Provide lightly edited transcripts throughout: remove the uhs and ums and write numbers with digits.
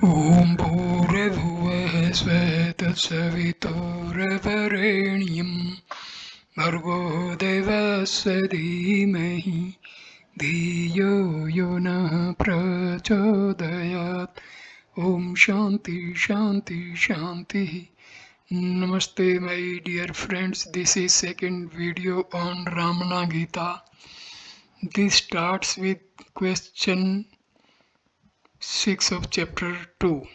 ॐ भूर्भुवः स्वः तत्सवितुर्वरेण्यं भर्गो देवस्य धीमहि धियो यो नः प्रचोदयात् ॐ शान्ति शान्ति शान्तिः. Namaste my dear friends, this is second video on Ramana Gita. This starts with question 6 of chapter 2.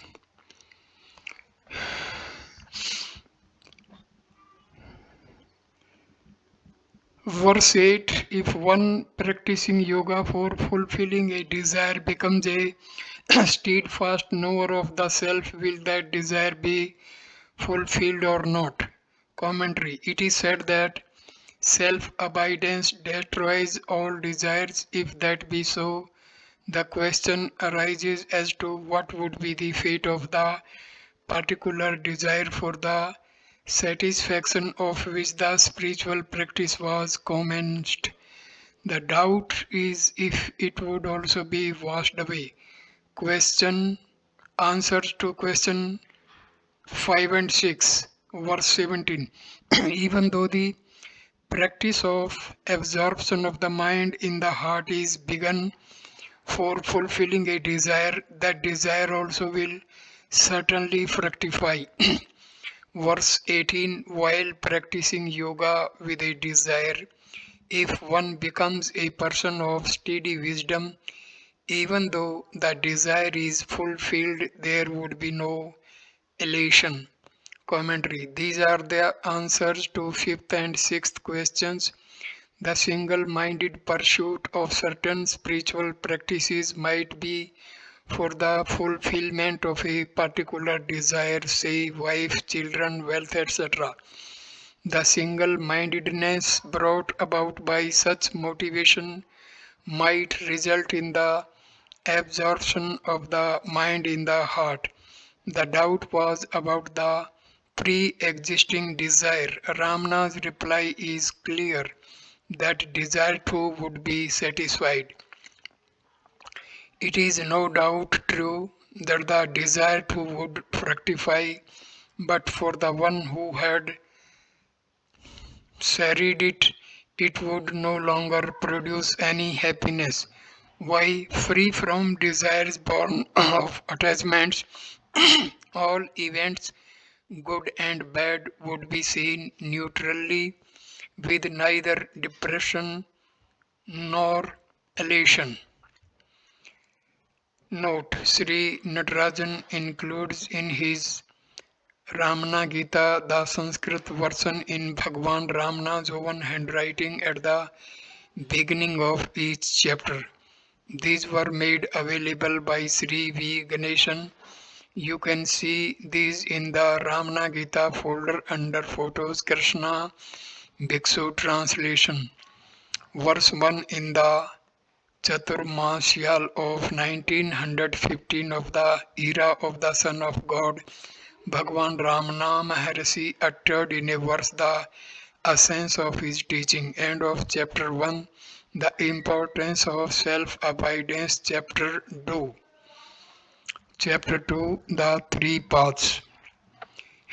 Verse 8. If one practicing yoga for fulfilling a desire becomes a steadfast knower of the self, will that desire be fulfilled or not? Commentary. It is said that self-abidance destroys all desires. If that be so, the question arises as to what would be the fate of the particular desire for the satisfaction of which the spiritual practice was commenced. The doubt is if it would also be washed away. Question Answers to question 5 and 6, verse 17. Even though the practice of absorption of the mind in the heart is begun for fulfilling a desire, that desire also will certainly fructify. Verse 18. While practicing yoga with a desire, if one becomes a person of steady wisdom, even though the desire is fulfilled, there would be no elation. Commentary. These are the answers to fifth and sixth questions. The single-minded pursuit of certain spiritual practices might be for the fulfillment of a particular desire, say wife, children, wealth, etc. The single-mindedness brought about by such motivation might result in the absorption of the mind in the heart. The doubt was about the pre-existing desire. Ramana's reply is clear that desire too would be satisfied. It is no doubt true that the desire too would fructify, but for the one who had sarried it, it would no longer produce any happiness. Why, free from desires born of attachments, all events, good and bad, would be seen neutrally with neither depression nor elation. Note: Sri Natarajan includes in his Ramana Gita the Sanskrit version in Bhagavan Ramana's own handwriting at the beginning of each chapter. These were made available by Sri V. Ganeshan. You can see these in the Ramana Gita folder under Photos Krishna Bhiksu Translation. Verse 1 in the Chaturmasyal of 1915 of the era of the Son of God, Bhagavan Ramana Maharshi uttered in a verse the essence of his teaching. End of chapter 1. The importance of self-abidance. Chapter 2. Chapter 2. The three paths.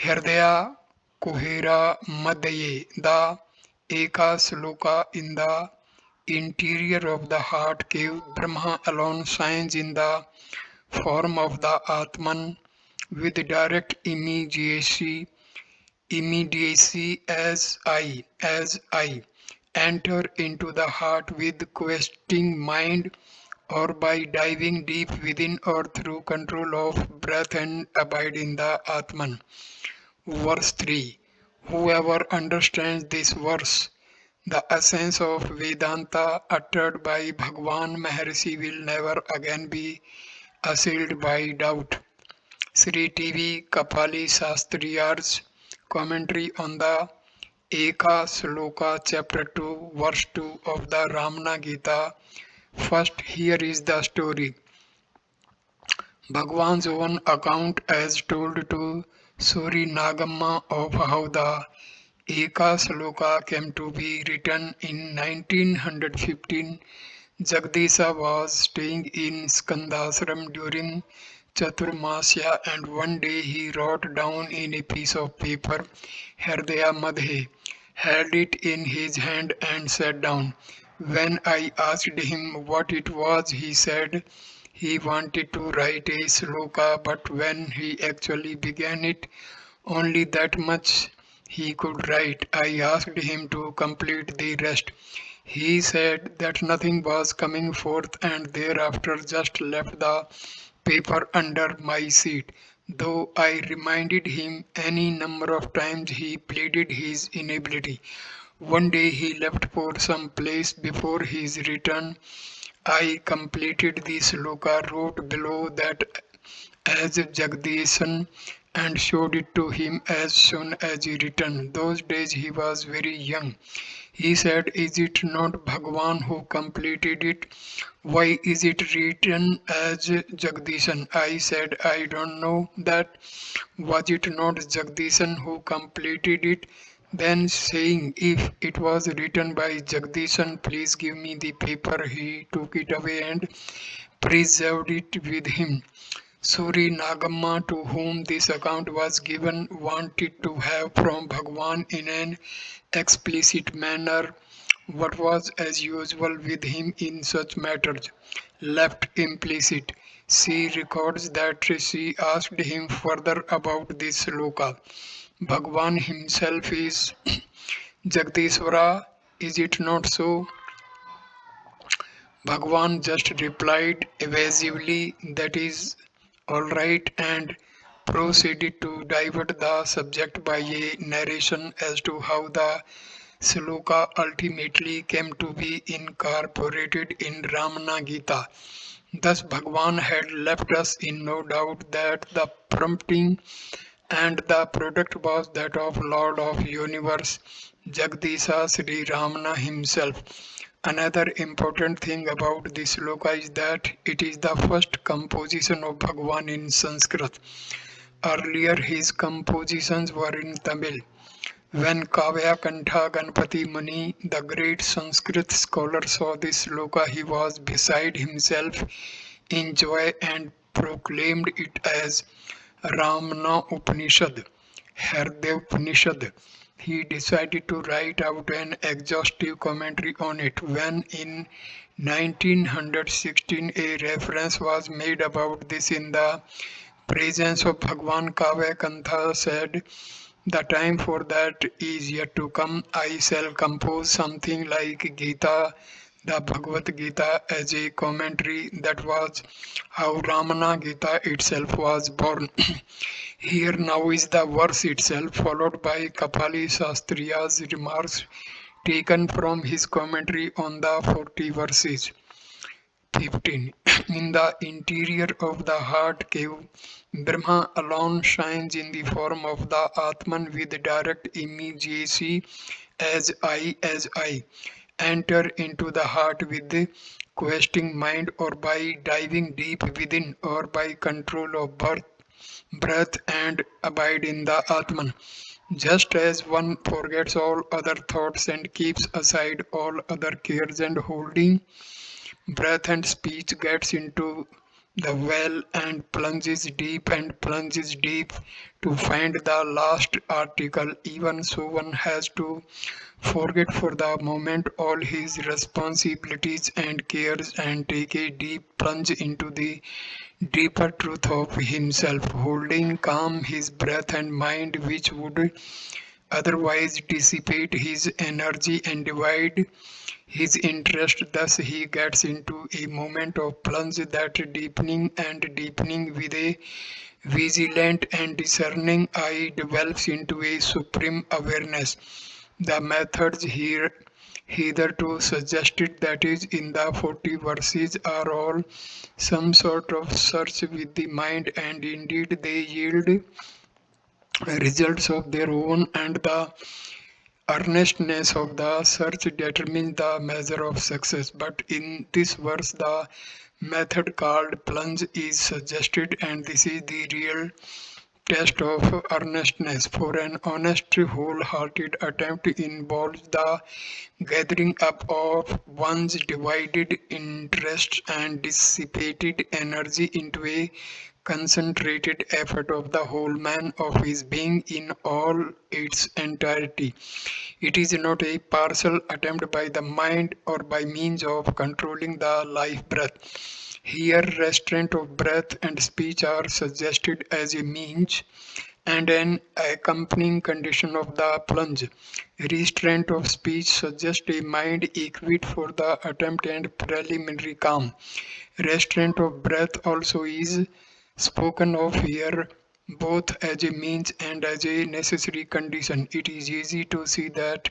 Hridaya Kuhera Madhye. The Eka Sloka in the interior of the heart cave. Brahma alone shines in the form of the Atman with direct immediacy as I enter into the heart with questing mind, or by diving deep within, or through control of breath and abide in the Atman. Verse 3. Whoever understands this verse, the essence of Vedanta uttered by Bhagavan Maharshi, will never again be assailed by doubt. Sri T.V. Kapali Sastriar's commentary on the Eka Sloka chapter 2 verse 2 of the Ramana Gita. First, here is the story. Bhagavan's own account as told to Suri Nagamma of how the Eka Sloka came to be written in 1915. Jagdisha was staying in Skandasram during Chaturmasya, and one day he wrote down in a piece of paper, Hridaya Vidya, held it in his hand and sat down. When I asked him what it was, he said he wanted to write a sloka, but when he actually began it, only that much he could write. I asked him to complete the rest. He said that nothing was coming forth and thereafter just left the paper under my seat. Though I reminded him any number of times, he pleaded his inability. One day he left for some place before his return. I completed the sloka, wrote below that as Jagdishan, and showed it to him as soon as he returned. Those days he was very young. He said, Is it not Bhagavan who completed it? Why is it written as Jagdishan? I said, I don't know that. Was it not Jagdishan who completed it? Then saying, If it was written by Jagdishan, please give me the paper. He took it away and preserved it with him. Suri Nagamma, to whom this account was given, wanted to have from Bhagavan in an explicit manner what was as usual with him in such matters, left implicit. She records that she asked him further about this sloka. Bhagavan himself is Jagdishvara, is it not so? Bhagavan just replied evasively, that is all right, and proceeded to divert the subject by a narration as to how the sloka ultimately came to be incorporated in Ramana Gita. Thus, Bhagavan had left us in no doubt that the prompting and the product was that of Lord of Universe, Jagdisha Sri Ramana himself. Another important thing about this sloka is that it is the first composition of Bhagavan in Sanskrit. Earlier his compositions were in Tamil. When Kavya Kantha Ganapati Muni, the great Sanskrit scholar, saw this sloka, he was beside himself in joy and proclaimed it as Ramana Upanishad, Hridaya Upanishad. He decided to write out an exhaustive commentary on it. When in 1916 a reference was made about this in the presence of Bhagwan, Kavya Kantha said, the time for that is yet to come. I shall compose something like Gita, the Bhagavad Gita, as a commentary. That was how Ramana Gita itself was born. Here now is the verse itself, followed by Kapali Sastriar's remarks taken from his commentary on the 40 verses. 15. In the interior of the heart cave, Brahma alone shines in the form of the Atman with direct immediacy as I. Enter into the heart with the questing mind, or by diving deep within, or by control of birth, breath, and abide in the Atman. Just as one forgets all other thoughts and keeps aside all other cares, and holding breath and speech gets into the well and plunges deep to find the last article. Even so, one has to forget for the moment all his responsibilities and cares and take a deep plunge into the deeper truth of himself, holding calm his breath and mind, which would otherwise dissipate his energy and divide his interest. Thus he gets into a moment of plunge, that deepening with a vigilant and discerning eye develops into a supreme awareness. The methods here hitherto suggested, that is in the 40 verses, are all some sort of search with the mind, and indeed they yield results of their own, and the earnestness of the search determines the measure of success. But in this verse, the method called plunge is suggested, and this is the real test of earnestness. For an honest, wholehearted attempt involves the gathering up of one's divided interests and dissipated energy into a concentrated effort of the whole man of his being in all its entirety. It is not a partial attempt by the mind or by means of controlling the life breath. Here, restraint of breath and speech are suggested as a means and an accompanying condition of the plunge. Restraint of speech suggests a mind equipped for the attempt and preliminary calm. Restraint of breath also is spoken of here both as a means and as a necessary condition. It is easy to see that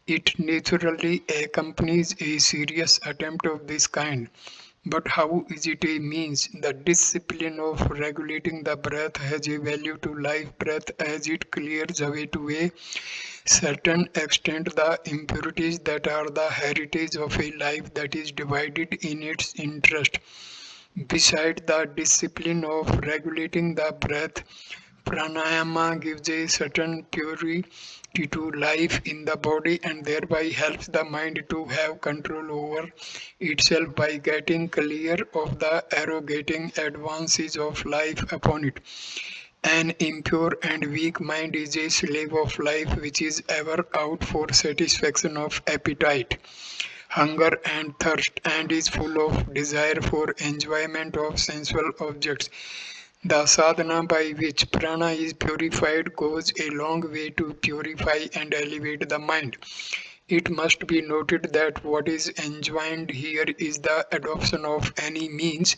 it naturally accompanies a serious attempt of this kind. But how is it a means? The discipline of regulating the breath has a value to life breath as it clears away to a certain extent the impurities that are the heritage of a life that is divided in its interest. Beside the discipline of regulating the breath, pranayama gives a certain purity to life in the body and thereby helps the mind to have control over itself by getting clear of the arrogating advances of life upon it. An impure and weak mind is a slave of life which is ever out for satisfaction of appetite, hunger and thirst, and is full of desire for enjoyment of sensual objects. The sadhana by which prana is purified goes a long way to purify and elevate the mind. It must be noted that what is enjoined here is the adoption of any means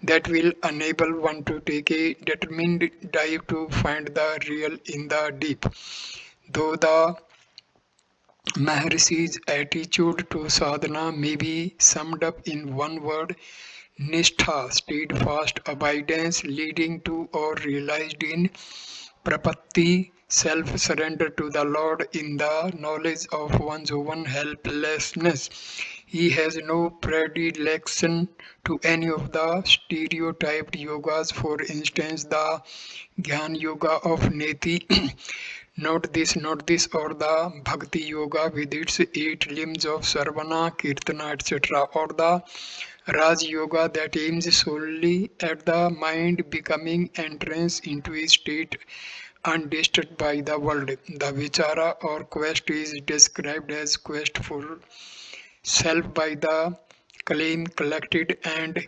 that will enable one to take a determined dive to find the real in the deep. Though the Maharshi's attitude to sadhana may be summed up in one word, Nishtha, steadfast abidance leading to or realized in Prapatti, self-surrender to the Lord in the knowledge of one's own helplessness. He has no predilection to any of the stereotyped yogas, for instance, the Gyan Yoga of Neti, not this, or the Bhakti Yoga with its 8 limbs of Sarvana, Kirtana, etc., or the Raj Yoga that aims solely at the mind becoming entrance into a state undisturbed by the world. The Vichara or quest is described as quest for self by the claim collected and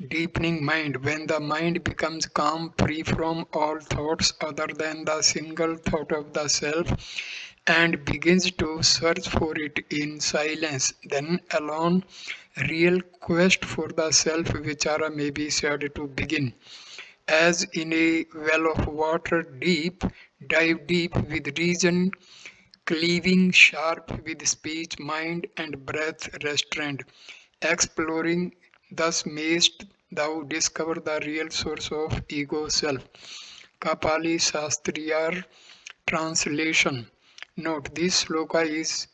deepening mind. When the mind becomes calm, free from all thoughts other than the single thought of the self, and begins to search for it in silence, then alone real quest for the self vichara may be said to begin. As in a well of water deep, dive deep with reason, cleaving sharp with speech, mind, and breath restrained. Exploring thus mayst thou discover the real source of ego self. Kapali Sastriar translation. Note this sloka is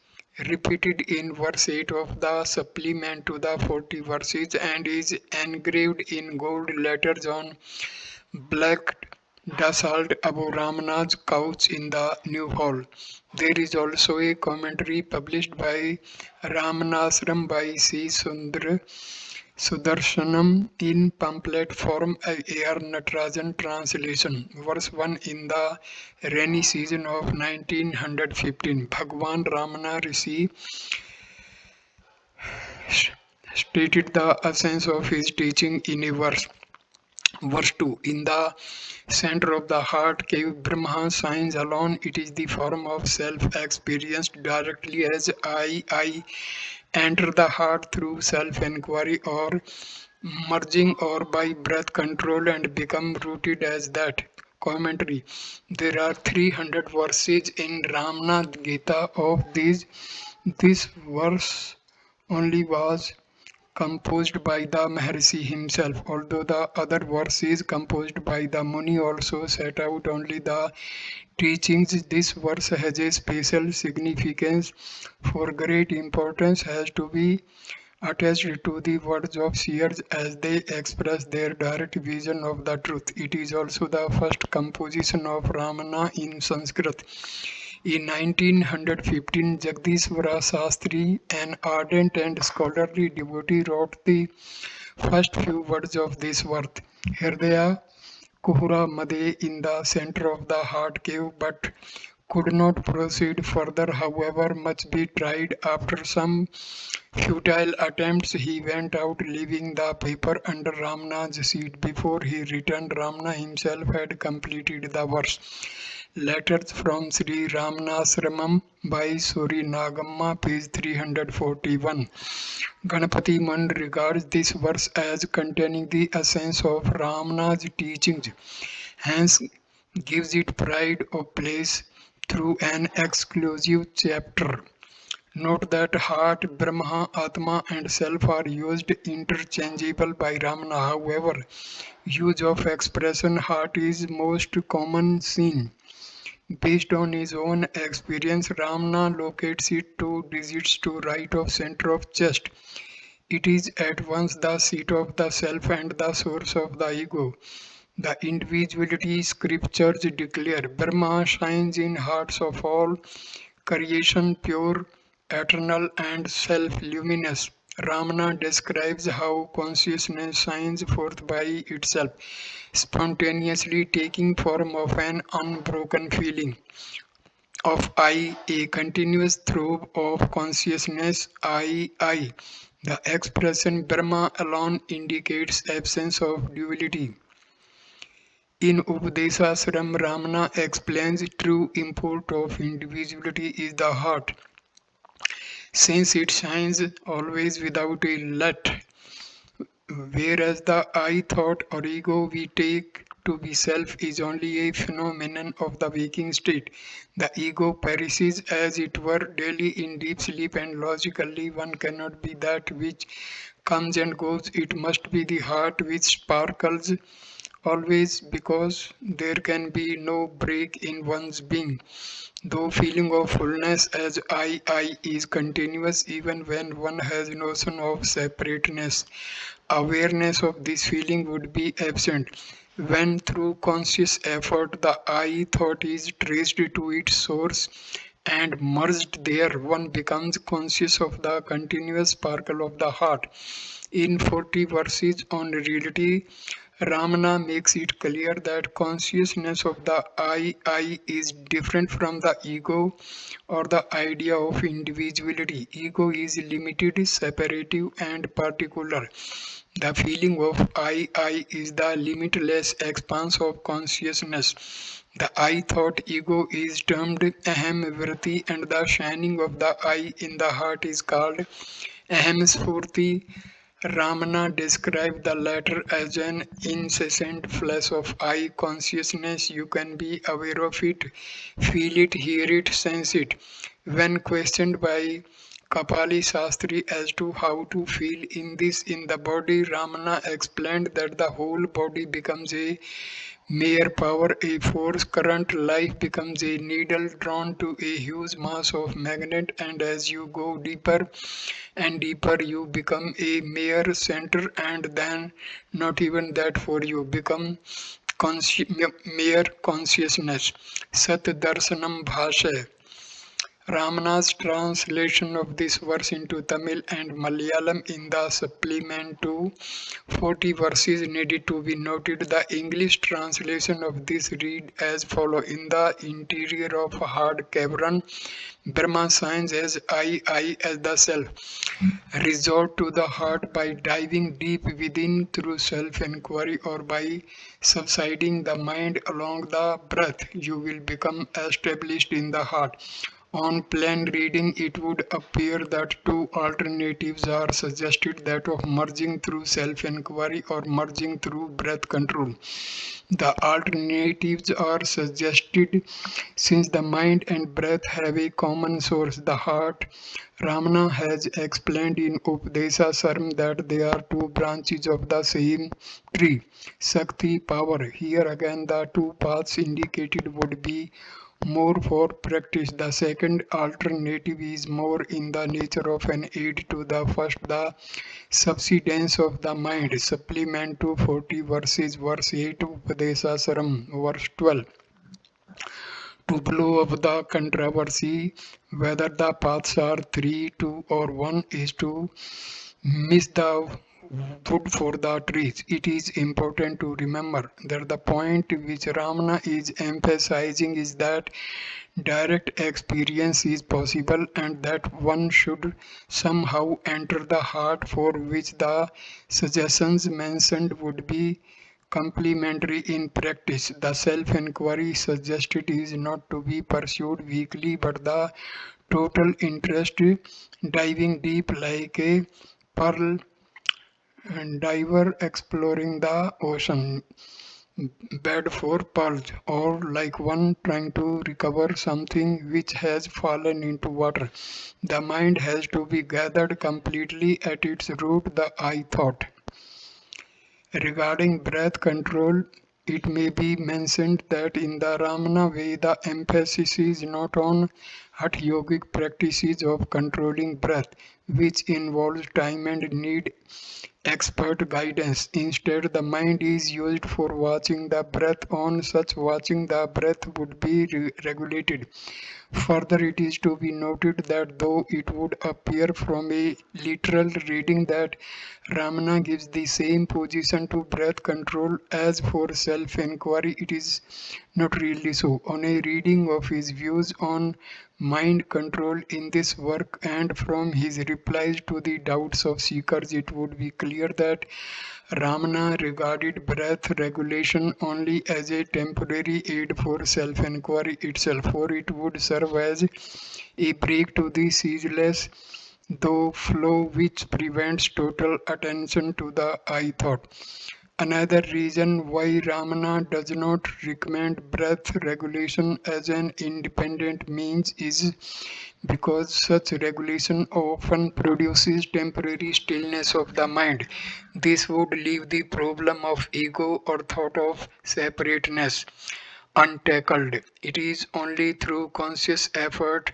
repeated in verse 8 of the supplement to the 40 verses and is engraved in gold letters on black basalt above Ramana's couch in the new hall. There is also a commentary published by Ramanasram by C. Sudarshanam in pamphlet form, A.R. Natarajan translation. Verse 1 in the rainy season of 1915. Bhagavan Ramana Rishi stated the essence of his teaching in a verse. Verse 2 in the center of the heart cave Brahma shines alone. It is the form of self experienced directly as I enter the heart through self-inquiry or merging or by breath control and become rooted as that. Commentary. There are 300 verses in Ramana Gita. Of these, this verse only was composed by the Maharshi himself, although the other verses composed by the Muni also set out only the teachings. This verse has a special significance, for great importance has to be attached to the words of seers as they express their direct vision of the truth. It is also the first composition of Ramana in Sanskrit. In 1915, Jagdishvara Shastri, an ardent and scholarly devotee, wrote the First few words of this verse. Hridaya Kuhura Made in the center of the heart cave, but could not proceed further, however much be tried. After some futile attempts, he went out, leaving the paper under Ramana's seat. Before he returned, Ramana himself had completed the verse. Letters from Sri Ramanasramam by Suri Nagamma, page 341. Ganapati Muni regards this verse as containing the essence of Ramana's teachings, hence gives it pride of place through an exclusive chapter. Note that heart, Brahma, Atma and self are used interchangeable by Ramana. However, use of expression heart is most common seen. Based on his own experience, Ramana locates it 2 digits to right of center of chest. It is at once the seat of the self and the source of the ego. The individuality scriptures declare Brahma shines in hearts of all creation, pure, eternal, and self luminous. Ramana describes how consciousness shines forth by itself, spontaneously taking form of an unbroken feeling of I, a continuous throb of consciousness, I. The expression Brahma alone indicates absence of duality. In Upadesasram, Ramana explains true import of individuality is the heart, since it shines always without a let, whereas the I thought or ego we take to be self is only a phenomenon of the waking state. The ego perishes as it were daily in deep sleep, and logically one cannot be that which comes and goes. It must be the heart which sparkles always, because there can be no break in one's being. Though feeling of fullness as I is continuous even when one has notion of separateness, awareness of this feeling would be absent. When through conscious effort the I thought is traced to its source and merged there, one becomes conscious of the continuous sparkle of the heart. In 40 verses on reality, Ramana makes it clear that consciousness of the I is different from the ego or the idea of individuality. Ego is limited, separative, and particular. The feeling of I is the limitless expanse of consciousness. The I thought ego is termed aham vritti, and the shining of the I in the heart is called aham spurti. Ramana described the latter as an incessant flash of I consciousness. You can be aware of it, feel it, hear it, sense it. When questioned by Kapali Sastriar as to how to feel in this in the body, Ramana explained that the whole body becomes a mere power, a force current. Life becomes a needle drawn to a huge mass of magnet, and as you go deeper and deeper, you become a mere center, and then not even that, for you become mere consciousness. Sat Darshanam Bhasha. Ramana's translation of this verse into Tamil and Malayalam in the supplement to 40 verses needed to be noted. The English translation of this read as follows: In the interior of a hard cavern, Brahma shines as I as the self. Resort to the heart by diving deep within through self-inquiry, or by subsiding the mind along the breath. You will become established in the heart. On plain reading, it would appear that two alternatives are suggested: that of merging through self-inquiry or merging through breath control. The alternatives are suggested since the mind and breath have a common source, the heart. Ramana has explained in Upadesasram that they are two branches of the same tree, Shakti, power. Here again, the two paths indicated would be more for practice. The second alternative is more in the nature of an aid to the first, the subsidence of the mind. Supplement to 40 verses, verse 8, Upadesasaram, verse 12. To blow up the controversy whether the paths are three, two, or one is to miss the wood for the trees. It is important to remember that the point which Ramana is emphasizing is that direct experience is possible and that one should somehow enter the heart, for which the suggestions mentioned would be complementary in practice. The self inquiry suggested is not to be pursued weakly, but the total interest diving deep like a pearl diver exploring the ocean bed for pearls, or like one trying to recover something which has fallen into water. The mind has to be gathered completely at its root, the I thought. Regarding breath control, it may be mentioned that in the Ramana way, the emphasis is not on Hatha yogic practices of controlling breath, which involves time and need expert guidance. Instead, the mind is used for watching the breath. On such watching, the breath would be regulated. Further, it is to be noted that though it would appear from a literal reading that Ramana gives the same position to breath control as for self inquiry, it is not really so. On a reading of his views on mind control in this work and from his replies to the doubts of seekers, it would be clear that Ramana regarded breath regulation only as a temporary aid for self inquiry itself, for it would serve as a break to the ceaseless though flow which prevents total attention to the I thought. Another reason why Ramana does not recommend breath regulation as an independent means is because such regulation often produces temporary stillness of the mind. This would leave the problem of ego or thought of separateness untackled. It is only through conscious effort,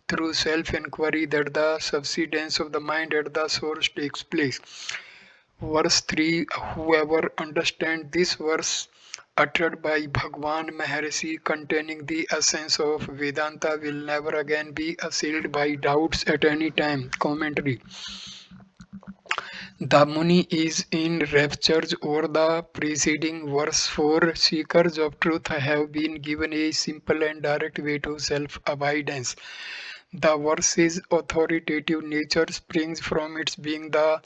through self inquiry, that the subsidence of the mind at the source takes place. Verse 3. Whoever understands this verse uttered by Bhagavan Maharshi containing the essence of Vedanta will never again be assailed by doubts at any time. Commentary. The Muni is in raptures over the preceding verse, for seekers of truth have been given a simple and direct way to self-abidance. The verse's authoritative nature springs from its being the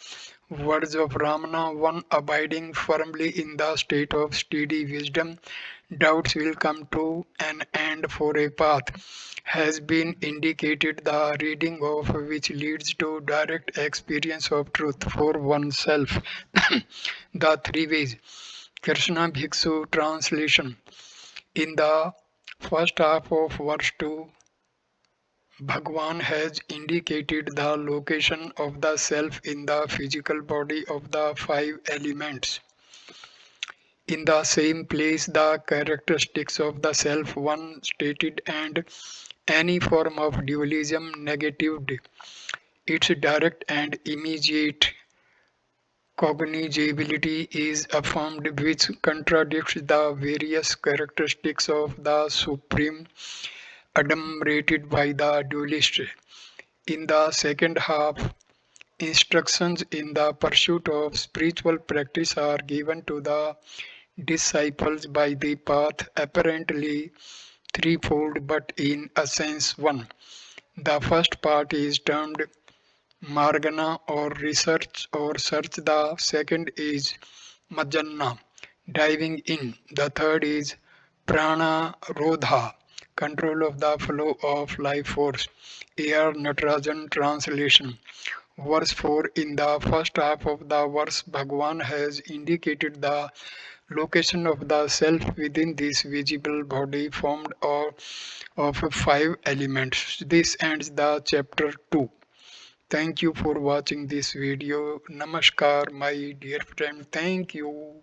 words of Ramana, one abiding firmly in the state of steady wisdom. Doubts will come to an end, for a path has been indicated, the reading of which leads to direct experience of truth for oneself. The three ways. Krishna Bhiksu translation. In the first half of verse 2, Bhagavan has indicated the location of the self in the physical body of the five elements. In the same place, the characteristics of the self, one stated, and any form of dualism negatived. Its direct and immediate cognizability is affirmed, which contradicts the various characteristics of the Supreme adumbrated by the dualist. In the second half, instructions in the pursuit of spiritual practice are given to the disciples by the path, apparently threefold but in essence one. The first part is termed Margana or research or search. The second is Majjana, diving in. The third is Prana Rodha, control of the flow of life force. A.R. Natarajan translation. Verse 4. In the first half of the verse, Bhagavan has indicated the location of the self within this visible body formed of five elements. This ends the chapter 2. Thank you for watching this video. Namaskar, my dear friend. Thank you.